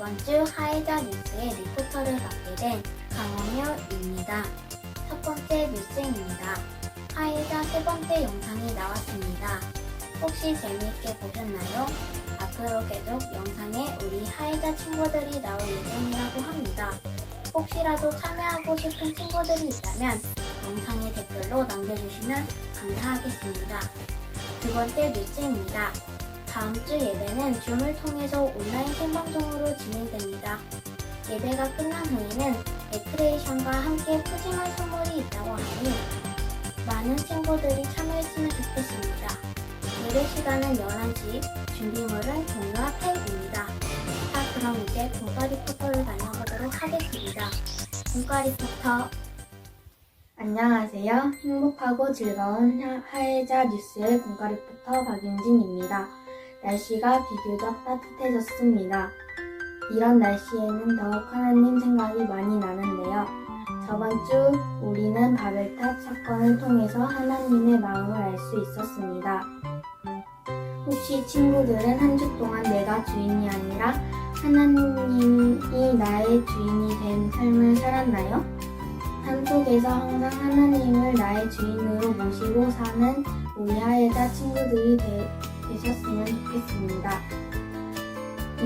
이번 주 하이자 뉴스의 리포터를 맡게 된 강원효입니다. 첫 번째 뉴스입니다. 하이자 세 번째 영상이 나왔습니다. 혹시 재미있게 보셨나요? 앞으로 계속 영상에 우리 하이자 친구들이 나올 예정이라고 합니다. 혹시라도 참여하고 싶은 친구들이 있다면 영상에 댓글로 남겨주시면 감사하겠습니다. 두 번째 뉴스입니다. 다음 주 예배는 줌을 통해서 온라인 생방송으로 진행됩니다. 예배가 끝난 후에는 레크레이션과 함께 푸짐한 선물이 있다고 하니 많은 친구들이 참여했으면 좋겠습니다. 예배 시간은 11시, 준비물은 종료와 팬입니다. 자, 그럼 이제 공과 리포터를 만나보도록 하겠습니다. 공과 리포터. 안녕하세요. 행복하고 즐거운 하이자 뉴스의 공과 리포터 박윤진입니다. 날씨가 비교적 따뜻해졌습니다. 이런 날씨에는 더욱 하나님 생각이 많이 나는데요. 저번 주 우리는 바벨탑 사건을 통해서 하나님의 마음을 알 수 있었습니다. 혹시 친구들은 한 주 동안 내가 주인이 아니라 하나님이 나의 주인이 된 삶을 살았나요? 삶 속에서 항상 하나님을 나의 주인으로 모시고 사는 우리 하이자 친구들이 되셨으면 좋겠습니다.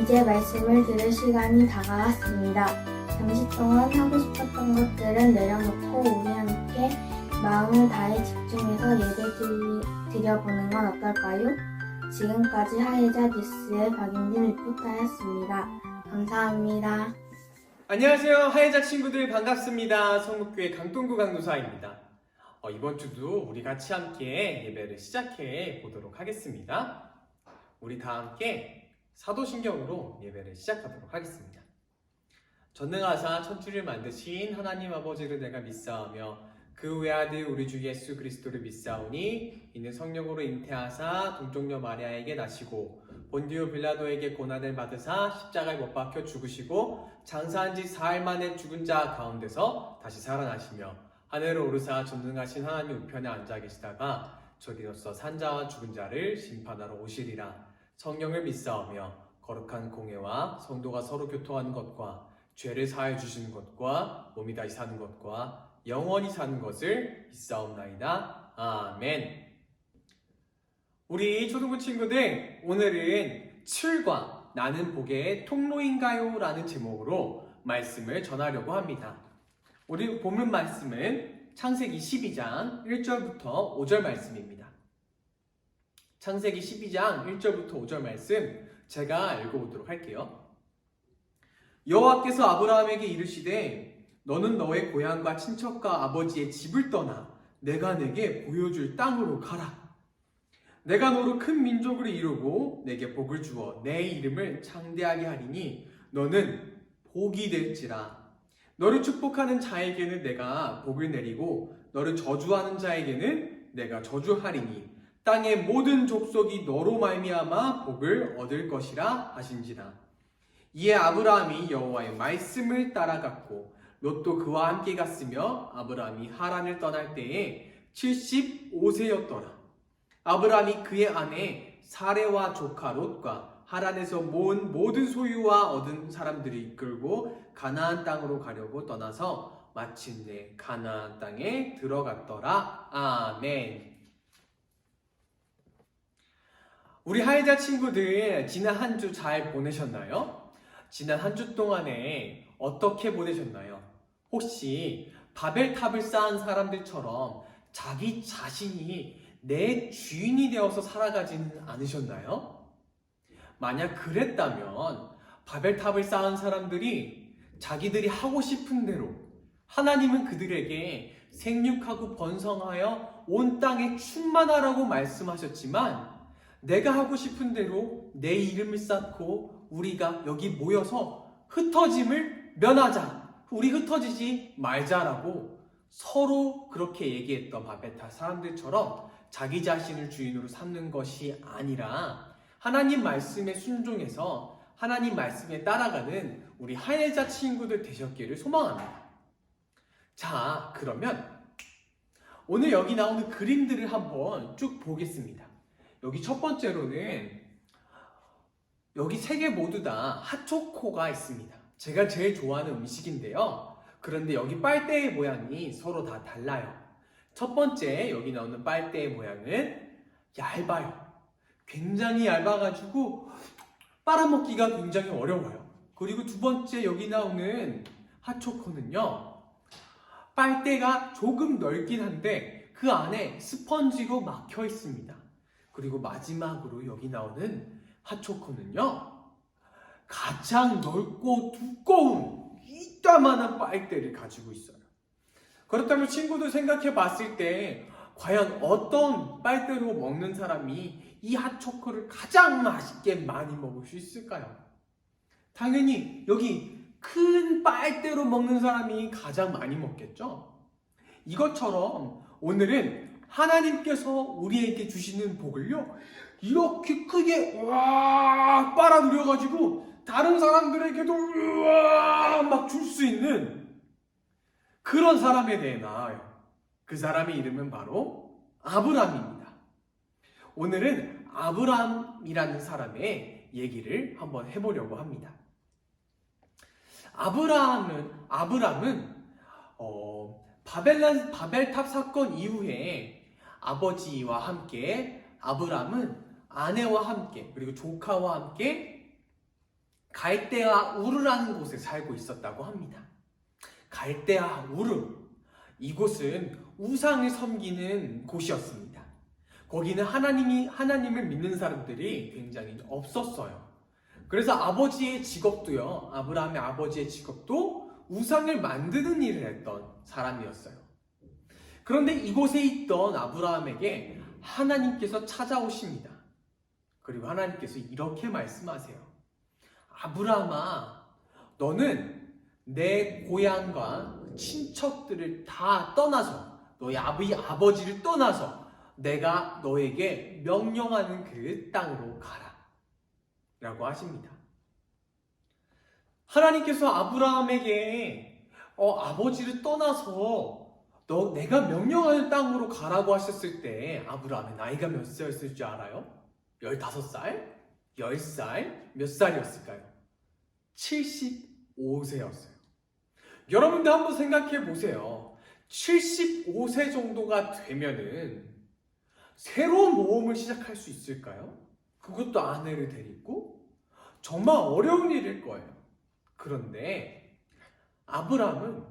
이제 말씀을 들을 시간이 다가왔습니다. 잠시 동안 하고 싶었던 것들은 내려놓고 우리 함께 마음을 다해 집중해서 예배 드려보는 건 어떨까요? 지금까지 하이자 뉴스의 박윤진 리포터였습니다. 감사합니다. 안녕하세요. 하이자 친구들 반갑습니다. 성북교회 강동구 강도사입니다. 이번 주도 우리 같이 함께 예배를 시작해 보도록 하겠습니다. 우리 다 함께 사도신경으로 예배를 시작하도록 하겠습니다. 전능하사 천주를 만드신 하나님 아버지를 내가 믿사오며 그 외아들 우리 주 예수 그리스도를 믿사오니 이는 성령으로 잉태하사 동정녀 마리아에게 나시고 본디오 빌라도에게 고난을 받으사 십자가에 못 박혀 죽으시고 장사한 지 사흘 만에 죽은 자 가운데서 다시 살아나시며 하늘을 오르사 전능하신 하나님 우편에 앉아 계시다가 저리로서 산자와 죽은 자를 심판하러 오시리라. 성령을 믿사오며 거룩한 공회와 성도가 서로 교통하는 것과 죄를 사하여 주시는 것과 몸이 다시 사는 것과 영원히 사는 것을 믿사옵나이다. 아멘. 우리 초등부 친구들, 오늘은 7과 나는 복의 통로인가요? 라는 제목으로 말씀을 전하려고 합니다. 우리 본문 말씀은 창세기 12장 1절부터 5절 말씀입니다. 창세기 12장 1절부터 5절 말씀 제가 읽어보도록 할게요. 여호와께서 아브라함에게 이르시되 너는 너의 고향과 친척과 아버지의 집을 떠나 내가 내게 보여줄 땅으로 가라. 내가 너로 큰 민족을 이루고 내게 복을 주어 내 이름을 창대하게 하리니 너는 복이 될지라. 너를 축복하는 자에게는 내가 복을 내리고 너를 저주하는 자에게는 내가 저주하리니 땅의 모든 족속이 너로 말미암아 복을 얻을 것이라 하신지라. 이에 아브라함이 여호와의 말씀을 따라갔고 롯도 그와 함께 갔으며 아브라함이 하란을 떠날 때에 75세였더라. 아브라함이 그의 아내 사레와 조카 롯과 하란에서 모은 모든 소유와 얻은 사람들을 이끌고 가나안 땅으로 가려고 떠나서 마침내 가나안 땅에 들어갔더라. 아멘. 우리 하이자 친구들 지난 한 주 잘 보내셨나요? 지난 한 주 동안에 어떻게 보내셨나요? 혹시 바벨탑을 쌓은 사람들처럼 자기 자신이 내 주인이 되어서 살아가지는 않으셨나요? 만약 그랬다면 바벨탑을 쌓은 사람들이 자기들이 하고 싶은 대로 하나님은 그들에게 생육하고 번성하여 온 땅에 충만하라고 말씀하셨지만 내가 하고 싶은 대로 내 이름을 쌓고 우리가 여기 모여서 흩어짐을 면하자. 우리 흩어지지 말자라고 서로 그렇게 얘기했던 바벨탑 사람들처럼 자기 자신을 주인으로 삼는 것이 아니라 하나님 말씀에 순종해서 하나님 말씀에 따라가는 우리 하이자 친구들 되셨기를 소망합니다. 자, 그러면 오늘 여기 나오는 그림들을 한번 쭉 보겠습니다. 여기 첫 번째로는 여기 세 개 모두 다 핫초코가 있습니다. 제가 제일 좋아하는 음식인데요. 그런데 여기 빨대의 모양이 서로 다 달라요. 첫 번째 여기 나오는 빨대의 모양은 얇아요. 굉장히 얇아가지고 빨아먹기가 굉장히 어려워요. 그리고 두 번째 여기 나오는 핫초코는요. 빨대가 조금 넓긴 한데 그 안에 스펀지로 막혀 있습니다. 그리고 마지막으로 여기 나오는 핫초코는요. 가장 넓고 두꺼운 이따만한 빨대를 가지고 있어요. 그렇다면 친구들 생각해 봤을 때 과연 어떤 빨대로 먹는 사람이 이 핫초코를 가장 맛있게 많이 먹을 수 있을까요? 당연히 여기 큰 빨대로 먹는 사람이 가장 많이 먹겠죠? 이것처럼 오늘은 하나님께서 우리에게 주시는 복을요, 이렇게 크게 와 빨아들여가지고 다른 사람들에게도 막 줄 수 있는 그런 사람에 대해 나아요. 그 사람의 이름은 바로 아브람입니다. 오늘은 아브람이라는 사람의 얘기를 한번 해보려고 합니다. 아브람은 바벨탑 사건 이후에 아버지와 함께 아브람은 아내와 함께 그리고 조카와 함께 갈대아 우르라는 곳에 살고 있었다고 합니다. 갈대아 우르, 이곳은 우상을 섬기는 곳이었습니다. 거기는 하나님을 믿는 사람들이 굉장히 없었어요. 그래서 아버지의 직업도요, 아브라함의 아버지의 직업도 우상을 만드는 일을 했던 사람이었어요. 그런데 이곳에 있던 아브라함에게 하나님께서 찾아오십니다. 그리고 하나님께서 이렇게 말씀하세요. 아브라함아, 너는 내 고향과 친척들을 다 떠나서, 너의 아버지를 떠나서 내가 너에게 명령하는 그 땅으로 가라 라고 하십니다. 하나님께서 아브라함에게 아버지를 떠나서 내가 명령하는 땅으로 가라고 하셨을 때 아브라함의 나이가 몇 살이었을 줄 알아요? 15살? 10살? 몇 살이었을까요? 75세였어요. 여러분들 한번 생각해 보세요. 75세 정도가 되면은 새로운 모험을 시작할 수 있을까요? 그것도 아내를 데리고? 정말 어려운 일일 거예요. 그런데 아브람은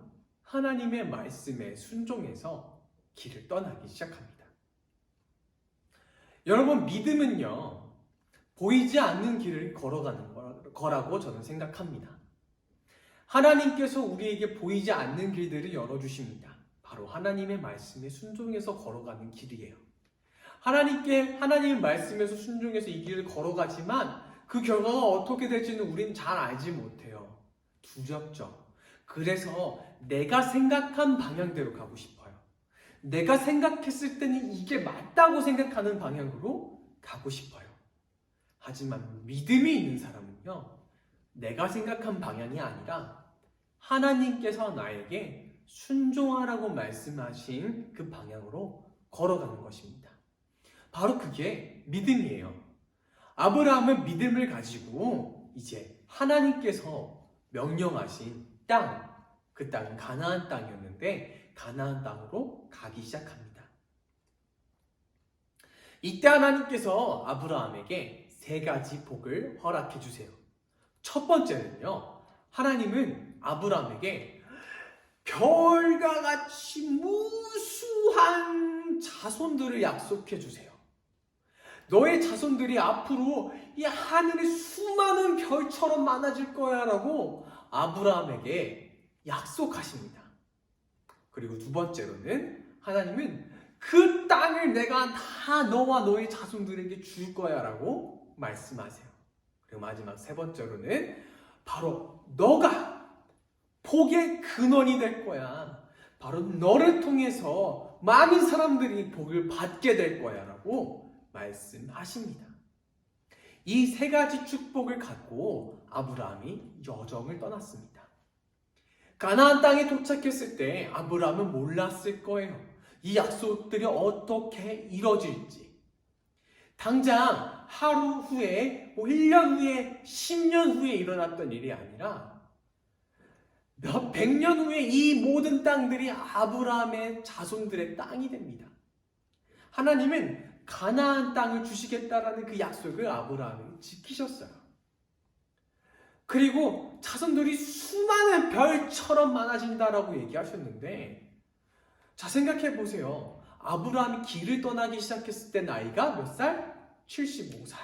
하나님의 말씀에 순종해서 길을 떠나기 시작합니다. 여러분, 믿음은요, 보이지 않는 길을 걸어가는 거라고 저는 생각합니다. 하나님께서 우리에게 보이지 않는 길들을 열어주십니다. 바로 하나님의 말씀에 순종해서 걸어가는 길이에요. 하나님의 말씀에서 순종해서 이 길을 걸어가지만 그 결과가 어떻게 될지는 우리는 잘 알지 못해요. 두렵죠. 그래서 내가 생각한 방향대로 가고 싶어요. 내가 생각했을 때는 이게 맞다고 생각하는 방향으로 가고 싶어요. 하지만 믿음이 있는 사람은요, 내가 생각한 방향이 아니라 하나님께서 나에게 순종하라고 말씀하신 그 방향으로 걸어가는 것입니다. 바로 그게 믿음이에요. 아브라함은 믿음을 가지고 이제 하나님께서 명령하신 땅, 그 땅은 가나안 땅이었는데 가나안 땅으로 가기 시작합니다. 이때 하나님께서 아브라함에게 3가지 복을 허락해 주세요. 첫 번째는요, 하나님은 아브라함에게 별과 같이 무수한 자손들을 약속해 주세요. 너의 자손들이 앞으로 이 하늘의 수많은 별처럼 많아질 거야 라고 아브라함에게 약속하십니다. 그리고 두 번째로는 하나님은 그 땅을 내가 다 너와 너의 자손들에게 줄 거야 라고 말씀하세요. 그리고 마지막 세 번째로는 바로 너가 복의 근원이 될 거야. 바로 너를 통해서 많은 사람들이 복을 받게 될 거야 라고 말씀하십니다. 이 3가지 축복을 갖고 아브라함이 여정을 떠났습니다. 가나안 땅에 도착했을 때 아브라함은 몰랐을 거예요. 이 약속들이 어떻게 이뤄질지. 당장 하루 후에, 1년 후에, 10년 후에 일어났던 일이 아니라 몇 백 년 후에 이 모든 땅들이 아브라함의 자손들의 땅이 됩니다. 하나님은 가나안 땅을 주시겠다라는 그 약속을 아브라함이 지키셨어요. 그리고 자손들이 수많은 별처럼 많아진다라고 얘기하셨는데, 자, 생각해 보세요. 아브라함이 길을 떠나기 시작했을 때 나이가 몇 살? 75살.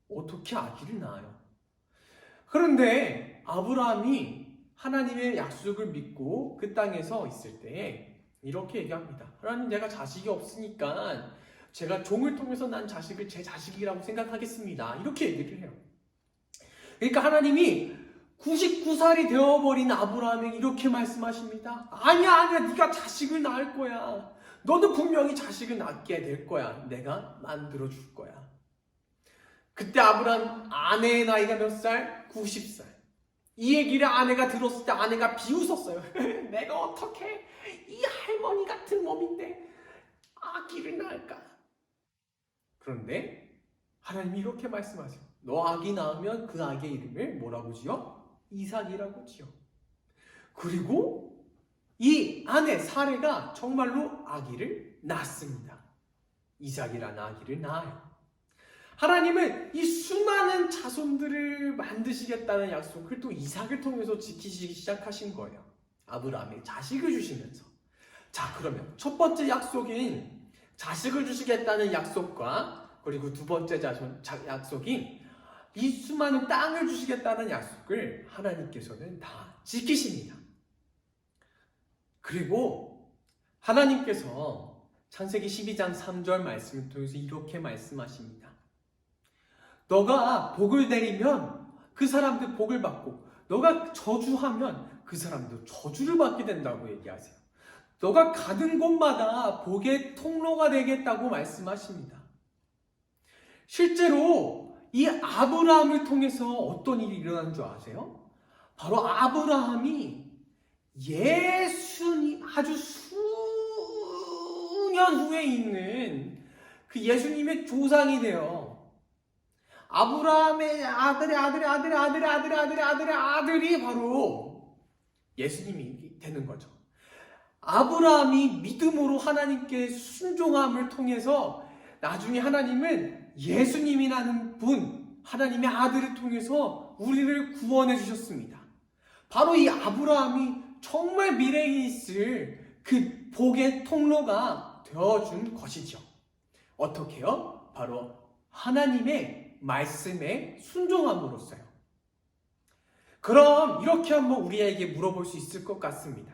어떻게 아기를 낳아요? 그런데 아브라함이 하나님의 약속을 믿고 그 땅에서 있을 때 이렇게 얘기합니다. 하나님, 내가 자식이 없으니까 제가 종을 통해서 난 자식을 제 자식이라고 생각하겠습니다. 이렇게 얘기를 해요. 그러니까 하나님이 99살이 되어버린 아브라함에게 이렇게 말씀하십니다. 아니야, 네가 자식을 낳을 거야. 너도 분명히 자식을 낳게 될 거야. 내가 만들어줄 거야. 그때 아브라함 아내의 나이가 몇 살? 90살. 이 얘기를 아내가 들었을 때 아내가 비웃었어요. 내가 어떻게 이 할머니 같은 몸인데 아기를 낳을까? 그런데 하나님이 이렇게 말씀하세요. 너 아기 낳으면 그 아기의 이름을 뭐라고 지어? 이삭이라고 지어. 그리고 이 아내 사레가 정말로 아기를 낳습니다. 이삭이라는 아기를 낳아요. 하나님은 이 수많은 자손들을 만드시겠다는 약속을 또 이삭을 통해서 지키시기 시작하신 거예요. 아브라함에게 자식을 주시면서. 자, 그러면 첫 번째 약속인 자식을 주시겠다는 약속과 그리고 두 번째 약속인 이 수많은 땅을 주시겠다는 약속을 하나님께서는 다 지키십니다. 그리고 하나님께서 창세기 12장 3절 말씀을 통해서 이렇게 말씀하십니다. 너가 복을 내리면 그 사람들 복을 받고 너가 저주하면 그 사람도 저주를 받게 된다고 얘기하세요. 너가 가는 곳마다 복의 통로가 되겠다고 말씀하십니다. 실제로 이 아브라함을 통해서 어떤 일이 일어난 줄 아세요? 바로 아브라함이 예수님, 아주 수년 후에 있는 그 예수님의 조상이 되어 아브라함의 아들이 바로 예수님이 되는 거죠. 아브라함이 믿음으로 하나님께 순종함을 통해서 나중에 하나님은 예수님이라는 분, 하나님의 아들을 통해서 우리를 구원해 주셨습니다. 바로 이 아브라함이 정말 미래에 있을 그 복의 통로가 되어준 것이죠. 어떻게요? 바로 하나님의 말씀에 순종함으로써요. 그럼 이렇게 한번 우리에게 물어볼 수 있을 것 같습니다.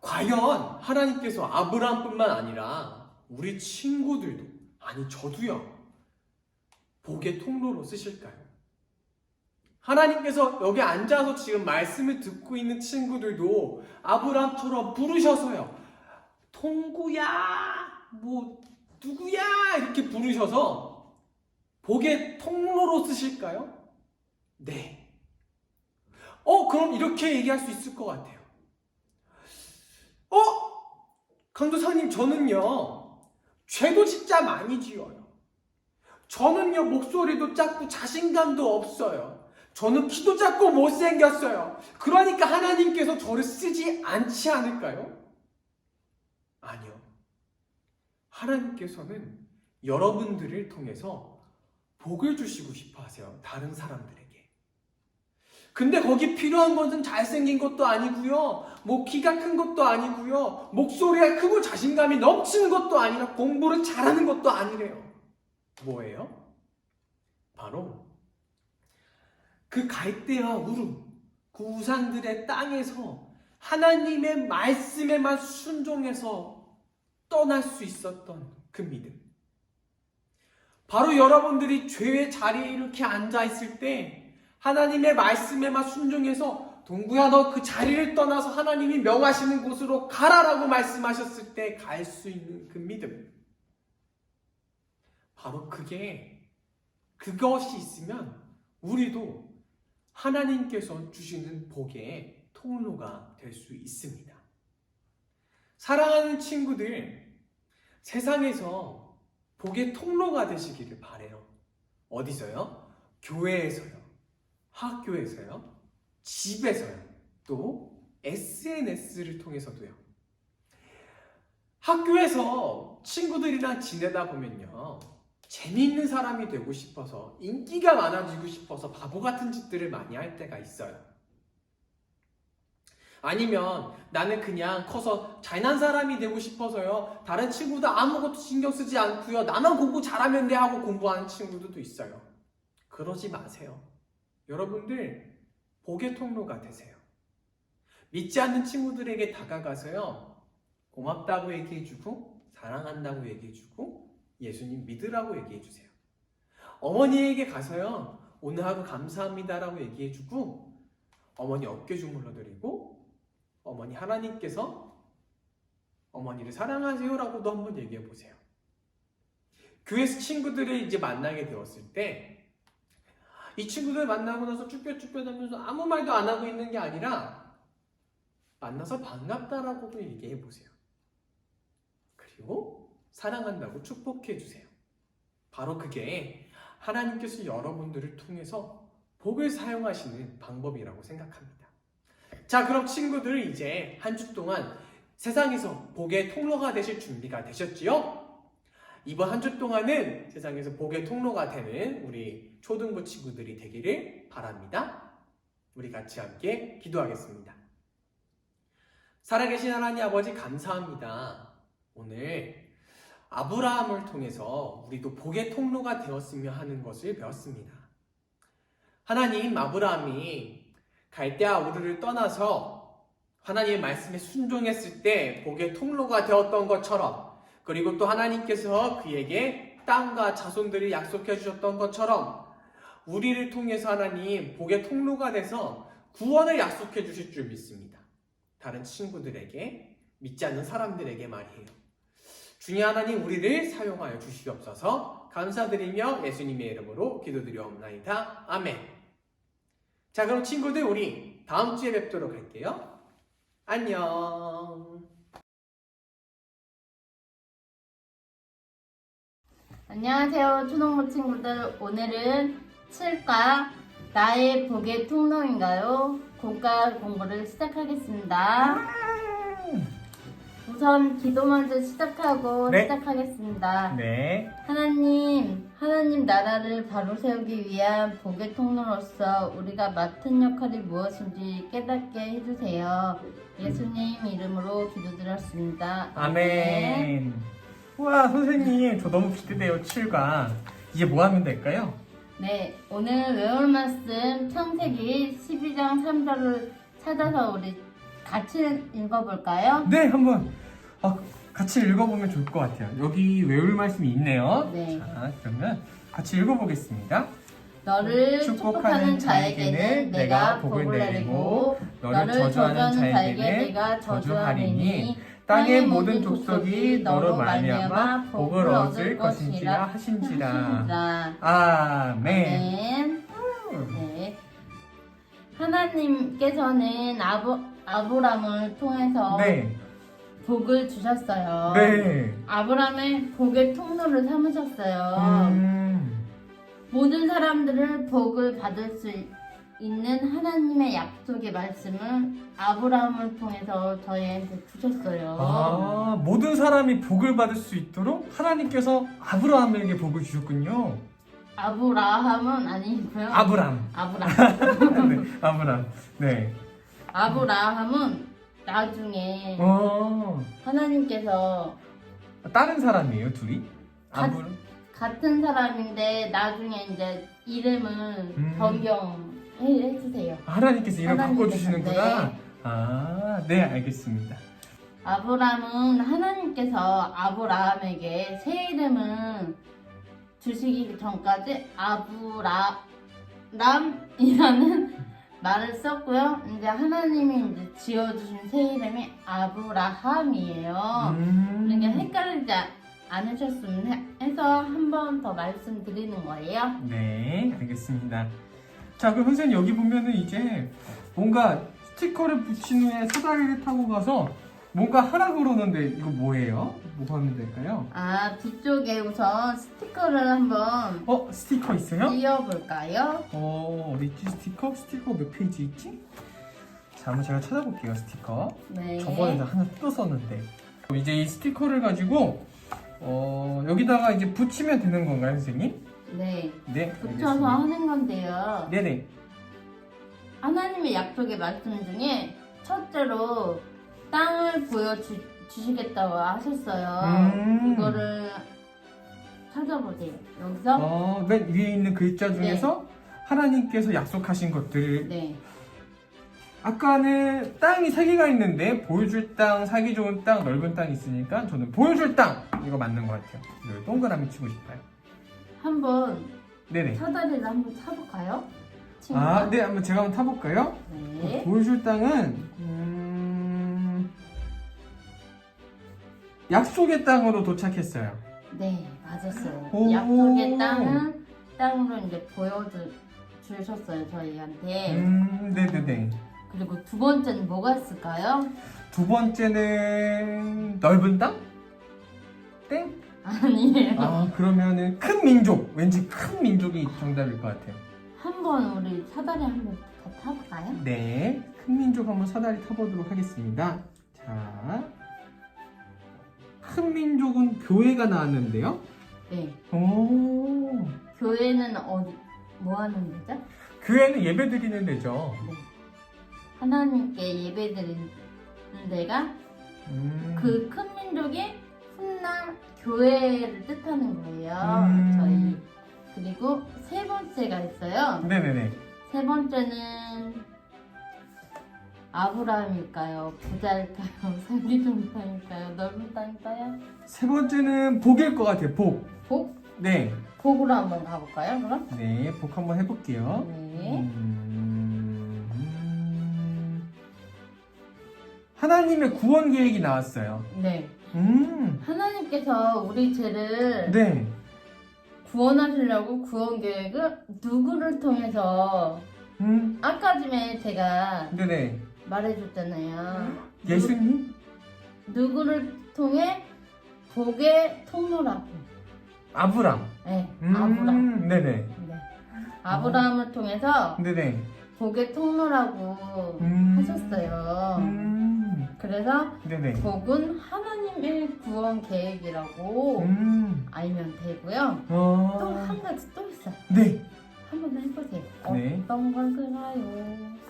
과연 하나님께서 아브라함뿐만 아니라 우리 친구들도, 아니 저도요, 복의 통로로 쓰실까요? 하나님께서 여기 앉아서 지금 말씀을 듣고 있는 친구들도 아브라함처럼 부르셔서요, 통구야, 누구야 이렇게 부르셔서 복의 통로로 쓰실까요? 네. 그럼 이렇게 얘기할 수 있을 것 같아요. 강도사님, 저는요 죄도 진짜 많이 지어요. 저는요 목소리도 작고 자신감도 없어요. 저는 키도 작고 못생겼어요. 그러니까 하나님께서 저를 쓰지 않지 않을까요? 아니요. 하나님께서는 여러분들을 통해서 복을 주시고 싶어 하세요. 다른 사람들에게. 근데 거기 필요한 것은 잘생긴 것도 아니고요. 키가 큰 것도 아니고요. 목소리가 크고 자신감이 넘치는 것도 아니라 공부를 잘하는 것도 아니래요. 뭐예요? 바로 그 갈대와 우르, 그 우상들의 땅에서 하나님의 말씀에만 순종해서 떠날 수 있었던 그 믿음. 바로 여러분들이 죄의 자리에 이렇게 앉아있을 때 하나님의 말씀에만 순종해서 동구야, 너 그 자리를 떠나서 하나님이 명하시는 곳으로 가라라고 말씀하셨을 때 갈 수 있는 그 믿음. 바로 그것이 있으면 우리도 하나님께서 주시는 복의 통로가 될 수 있습니다. 사랑하는 친구들, 세상에서 복의 통로가 되시기를 바래요. 어디서요? 교회에서요. 학교에서요. 집에서요. 또 SNS를 통해서도요. 학교에서 친구들이랑 지내다 보면요. 재미있는 사람이 되고 싶어서, 인기가 많아지고 싶어서 바보 같은 짓들을 많이 할 때가 있어요. 아니면 나는 그냥 커서 잘난 사람이 되고 싶어서요. 다른 친구들 아무것도 신경 쓰지 않고요. 나만 공부 잘하면 돼 하고 공부하는 친구들도 있어요. 그러지 마세요. 여러분들 복의 통로가 되세요. 믿지 않는 친구들에게 다가가서요. 고맙다고 얘기해주고 사랑한다고 얘기해주고 예수님 믿으라고 얘기해주세요. 어머니에게 가서요. 오늘 하루 감사합니다라고 얘기해주고 어머니 어깨 주물러드리고 어머니 하나님께서 어머니를 사랑하세요라고도 한번 얘기해보세요. 교회에서 친구들을 이제 만나게 되었을 때 이 친구들 만나고 나서 쭈뼛쭈뼛하면서 아무 말도 안 하고 있는 게 아니라 만나서 반갑다라고도 얘기해보세요. 그리고 사랑한다고 축복해주세요. 바로 그게 하나님께서 여러분들을 통해서 복을 사용하시는 방법이라고 생각합니다. 자, 그럼 친구들 이제 한 주 동안 세상에서 복의 통로가 되실 준비가 되셨지요? 이번 한 주 동안은 세상에서 복의 통로가 되는 우리 초등부 친구들이 되기를 바랍니다. 우리 같이 함께 기도하겠습니다. 살아계신 하나님 아버지 감사합니다. 오늘 아브라함을 통해서 우리도 복의 통로가 되었으며 하는 것을 배웠습니다. 하나님, 아브라함이 갈대아 우르를 떠나서 하나님의 말씀에 순종했을 때 복의 통로가 되었던 것처럼, 그리고 또 하나님께서 그에게 땅과 자손들을 약속해 주셨던 것처럼 우리를 통해서 하나님 복의 통로가 돼서 구원을 약속해 주실 줄 믿습니다. 다른 친구들에게, 믿지 않는 사람들에게 말이에요. 주님 하나님, 우리를 사용하여 주시옵소서. 감사드리며 예수님의 이름으로 기도드리옵나이다. 아멘. 자, 그럼 친구들 우리 다음 주에 뵙도록 할게요. 안녕. 안녕하세요, 초등부 친구들. 오늘은 7과 나의 복의 통로인가요? 공과 공부를 시작하겠습니다. 우선 기도 먼저 시작하고 네. 시작하겠습니다. 네. 하나님 나라를 바로 세우기 위한 복의 통로로서 우리가 맡은 역할이 무엇인지 깨닫게 해주세요. 예수님 이름으로 기도드렸습니다. 아멘. 우와, 선생님, 저 너무 기대돼요. 7과. 이제 뭐 하면 될까요? 네, 오늘 외울 말씀 창세기 12장 3절을 찾아서 우리 같이 읽어볼까요? 네, 한번 같이 읽어보면 좋을 것 같아요. 여기 외울 말씀이 있네요. 네. 자, 그러면 같이 읽어보겠습니다. 너를 축복하는 자에게는 내가 복을 내리고 너를 저주하는 자에게 내가 저주하리니 땅의 모든 족속이 너로 말미암아 복을 얻을 것인지라 하신지라. 아멘. 네. 네. 하나님께서는 아브람을 통해서 네. 복을 주셨어요. 네. 아브람의 복의 통로를 삼으셨어요. 모든 사람들을 복을 받을 수 있는 하나님의 약속의 말씀을 아브라함을 통해서 저희한테 주셨어요. 아, 모든 사람이 복을 받을 수 있도록 하나님께서 아브라함에게 복을 주셨군요. 아브라함은 아니고요. 아브람. 네, 아브람. 네. 아브라함은 나중에 하나님께서 다른 사람이에요, 둘이? 같은 사람인데 나중에 이제 이름을 변경해주세요. 하나님께서 이름 바꿔주시는구나. 네. 아, 네, 알겠습니다. 아브람은 하나님께서 아브라함에게 새 이름을 주시기 전까지 아브라람이라는 말을 썼고요. 이제 하나님이 이제 지어주신 새 이름이 아브라함이에요. 그러니까 헷갈리지 않으셨으면 해서 한 번 더 말씀드리는 거예요. 네, 알겠습니다. 자, 그럼 선생님 여기 보면은 이제 뭔가 스티커를 붙인 후에 사다리를 타고 가서 뭔가 하라고 그러는데 이거 뭐예요? 뭐 하면 될까요? 아, 뒤쪽에 우선 스티커를 한번 스티커 있어요? 띄워볼까요? 어디 있지 스티커? 스티커 몇 페이지 있지? 자, 한번 제가 찾아볼게요 스티커. 네. 저번에 하나 뜯었었는데 이제 이 스티커를 가지고 여기다가 이제 붙이면 되는 건가요 선생님? 네. 네, 붙여서 알겠습니다. 하는 건데요. 네네. 하나님의 약속의 말씀 중에 첫째로 땅을 보여주시겠다고 하셨어요. 이거를 찾아보세요. 여기서 맨 위에 있는 글자 중에서 하나님께서 약속하신 것들을 네. 아까는 땅이 3개가 있는데 보여줄 땅, 살기 좋은 땅, 넓은 땅이 있으니까 저는 보여줄 땅! 이거 맞는 것 같아요. 이걸 동그라미 치고 싶어요. 한번 네네. 사다리를 한번 타볼까요? 친구가? 네, 한번 제가 한번 타볼까요? 네. 보여줄 땅은 약속의 땅으로 도착했어요. 네, 맞았어요. 오. 약속의 땅으로 이제 보여주셨어요, 저희한테. 네네네. 그리고 두 번째는 뭐가 있을까요? 두 번째는 넓은 땅? 땡? 아니에요. 그러면은 큰 민족. 왠지 큰 민족이 정답일 것 같아요. 한번 우리 사다리 한번 더 타볼까요? 네, 큰 민족 한번 사다리 타보도록 하겠습니다. 자, 큰 민족은 교회가 나왔는데요. 네. 오, 교회는 뭐 하는 데죠? 교회는 예배 드리는 데죠. 네. 하나님께 예배드리는 데가 그 큰 민족이 훗날 교회를 뜻하는 거예요. 저희. 그리고 세 번째가 있어요. 네네네. 세 번째는 아브라함일까요? 부자일까요? 살기 좋은 땅일까요? 넓은 땅일까요? 세 번째는 복일 것 같아요. 복. 복? 네. 복으로 한번 가볼까요? 그럼? 네, 복 한번 해볼게요. 네. 하나님의 구원 계획이 나왔어요. 네. 하나님께서 우리 죄를 네. 구원하시려고 구원 계획을 누구를 통해서 아까 전에 제가 네네. 말해줬잖아요. 예수님? 누구를 통해 복의 통로라고. 아브람. 네, 아브라함. 네네. 네. 아브라함을 통해서 네네. 복의 통로라고 하셨어요. 그래서 네네. 복은 하나님의 구원 계획이라고 알면 되고요. 또 한 가지 또 있어요. 네. 한번 해보세요. 네. 어떤 걸까요?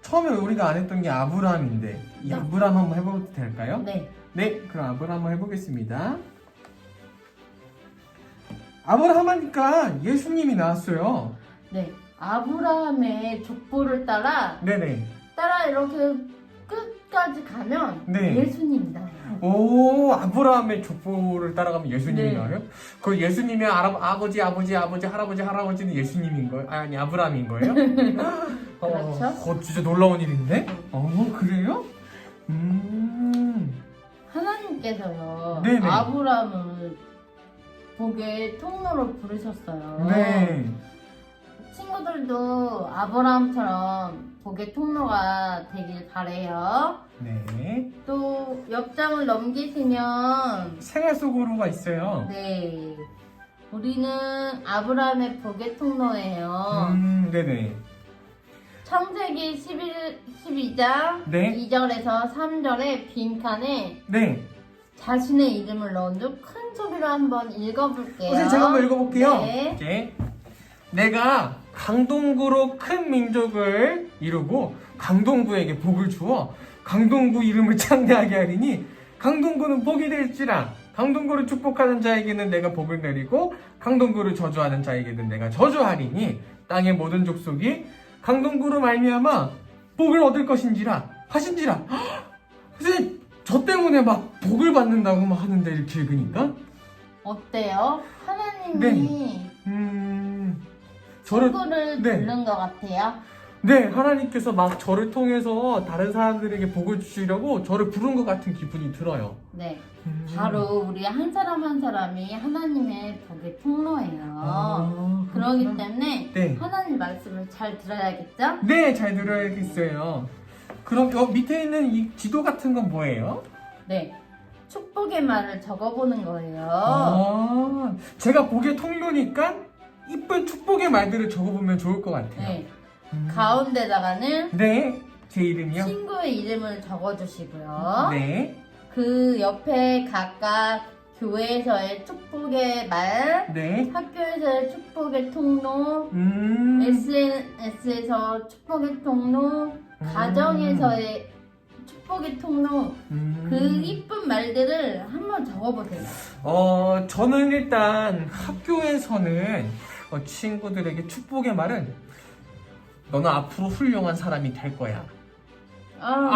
처음에 우리가 안 했던 게 아브람인데 이 네. 아브람 한번 해봐도 될까요? 네. 네, 그럼 아브람 한번 해보겠습니다. 아브람 하니까 예수님이 나왔어요. 네. 아브라함의 족보를 따라 네네. 이렇게 끝까지 가면 네. 예수님이 나와요. 오, 아브라함의 족보를 따라가면 예수님이 네. 나와요? 그 예수님의 아버지, 할아버지는 예수님인 거예요? 아니, 아브라함인 거예요? 그렇죠. 진짜 놀라운 일인데? 그래요? 하나님께서요. 네네. 아브라함을 복의 통로로 부르셨어요. 네. 친구들도 아브라함처럼 복의 통로가 되길 바래요. 네. 또 옆장을 넘기시면 생활 속으로가 있어요. 네. 우리는 아브라함의 복의 통로예요. 네네. 창세기 12장 네. 2절에서 3절의 빈칸에 네. 자신의 이름을 넣은 후 큰 소리로 한번 읽어볼게요. 선생님, 제가 한번 읽어볼게요. 네. 네. 내가 강동구로 큰 민족을 이루고 강동구에게 복을 주어 강동구 이름을 창대하게 하리니 강동구는 복이 될지라. 강동구를 축복하는 자에게는 내가 복을 내리고 강동구를 저주하는 자에게는 내가 저주하리니 땅의 모든 족속이 강동구로 말미암아 복을 얻을 것인지라 하신지라. 선생님, 저 때문에 막 복을 받는다고 막 하는데 이렇게 읽으니까 어때요? 하나님이 친구를 네. 부른 것 같아요. 네, 하나님께서 막 저를 통해서 다른 사람들에게 복을 주시려고 저를 부른 것 같은 기분이 들어요. 네. 바로 우리 한 사람 한 사람이 하나님의 복의 통로예요. 그러기 때문에 네. 하나님 말씀을 잘 들어야겠죠? 네, 잘 들어야겠어요. 그럼 밑에 있는 이 지도 같은 건 뭐예요? 네. 축복의 말을 적어보는 거예요. 제가 복의 통로니까 이쁜 축복의 말들을 적어보면 좋을 것 같아요. 네. 가운데다가는 네, 제 이름이요? 친구의 이름을 적어주시고요. 네, 그 옆에 각각 교회에서의 축복의 말, 네. 학교에서의 축복의 통로, SNS에서 축복의 통로, 가정에서의 축복의 통로, 그 이쁜 말들을 한번 적어보세요. 저는 일단 학교에서는 친구들에게 축복의 말은 너는 앞으로 훌륭한 사람이 될 거야.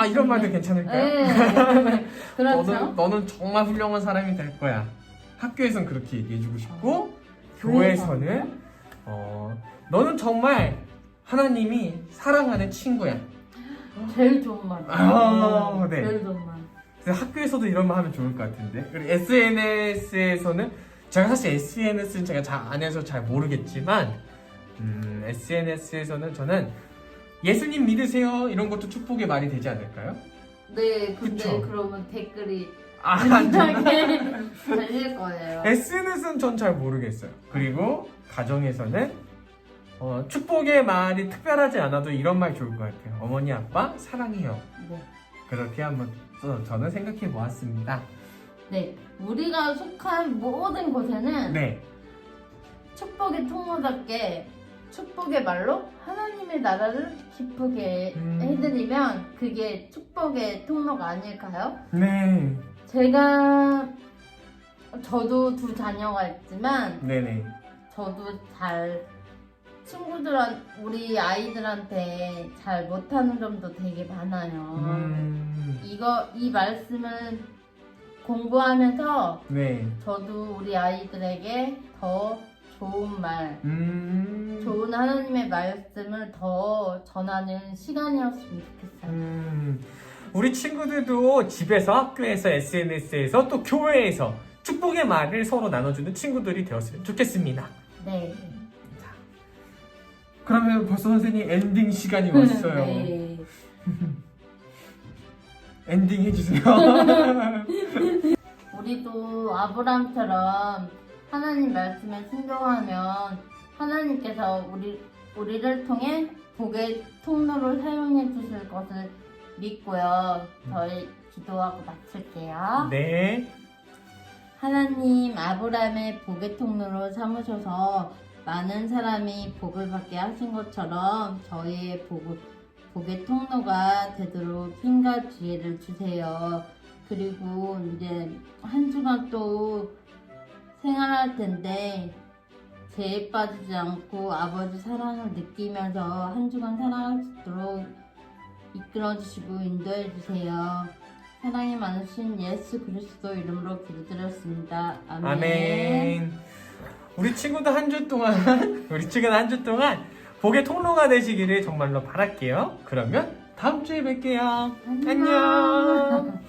이런 말도 괜찮을까요? 네. 그렇죠. 너는 정말 훌륭한 사람이 될 거야. 학교에선 그렇게 얘기해주고 싶고, 교회에서는 너는 정말 하나님이 사랑하는 친구야. 제일 좋은 말. 네. 제일 좋은 말. 그래서 학교에서도 이런 말 하면 좋을 것 같은데. 그리고 SNS에서는 제가 사실 SNS는 제가 잘 안 해서 잘 모르겠지만, SNS에서는 저는 예수님 믿으세요 이런 것도 축복의 말이 되지 않을까요? 네, 근데 그쵸? 그러면 댓글이 안 되나? 달릴 거예요. SNS는 전 잘 모르겠어요. 그리고 가정에서는 축복의 말이 특별하지 않아도 이런 말 좋을 것 같아요. 어머니 아빠 사랑해요. 네. 그렇게 한번 저는 생각해 보았습니다. 네, 우리가 속한 모든 곳에는 네. 축복의 통로답게 축복의 말로 하나님의 나라를 기쁘게 해드리면 그게 축복의 통로가 아닐까요? 네. 저도 두 자녀가 있지만 네네. 저도 우리 아이들한테 잘 못하는 점도 되게 많아요. 이 말씀을 공부하면서 네. 저도 우리 아이들에게 더 좋은 말, 음. 좋은 하나님의 말씀을 더 전하는 시간이었으면 좋겠어요. 우리 친구들도 집에서, 학교에서, SNS에서, 또 교회에서 축복의 말을 서로 나눠주는 친구들이 되었으면 좋겠습니다. 네. 그러면 벌써 선생님 엔딩 시간이 왔어요. 네. 엔딩 해주세요. 우리도 아브라함처럼 하나님 말씀에 순종하면 하나님께서 우리를 통해 복의 통로를 사용해 주실 것을 믿고요. 저희 기도하고 마칠게요. 네. 하나님 아브라함의 복의 통로로 삼으셔서 많은 사람이 복을 받게 하신 것처럼 저희의 복의 통로가 되도록 힘과 지혜를 주세요. 그리고 이제 한 주간 또 생활할 텐데 죄에 빠지지 않고 아버지 사랑을 느끼면서 한 주간 살아갈 수 있도록 이끌어주시고 인도해주세요. 사랑이 많으신 예수 그리스도 이름으로 기도드렸습니다. 아멘. 아멘. 우리 친구도 한 주 동안 복의 통로가 되시기를 정말로 바랄게요. 그러면 다음 주에 뵐게요. 안녕.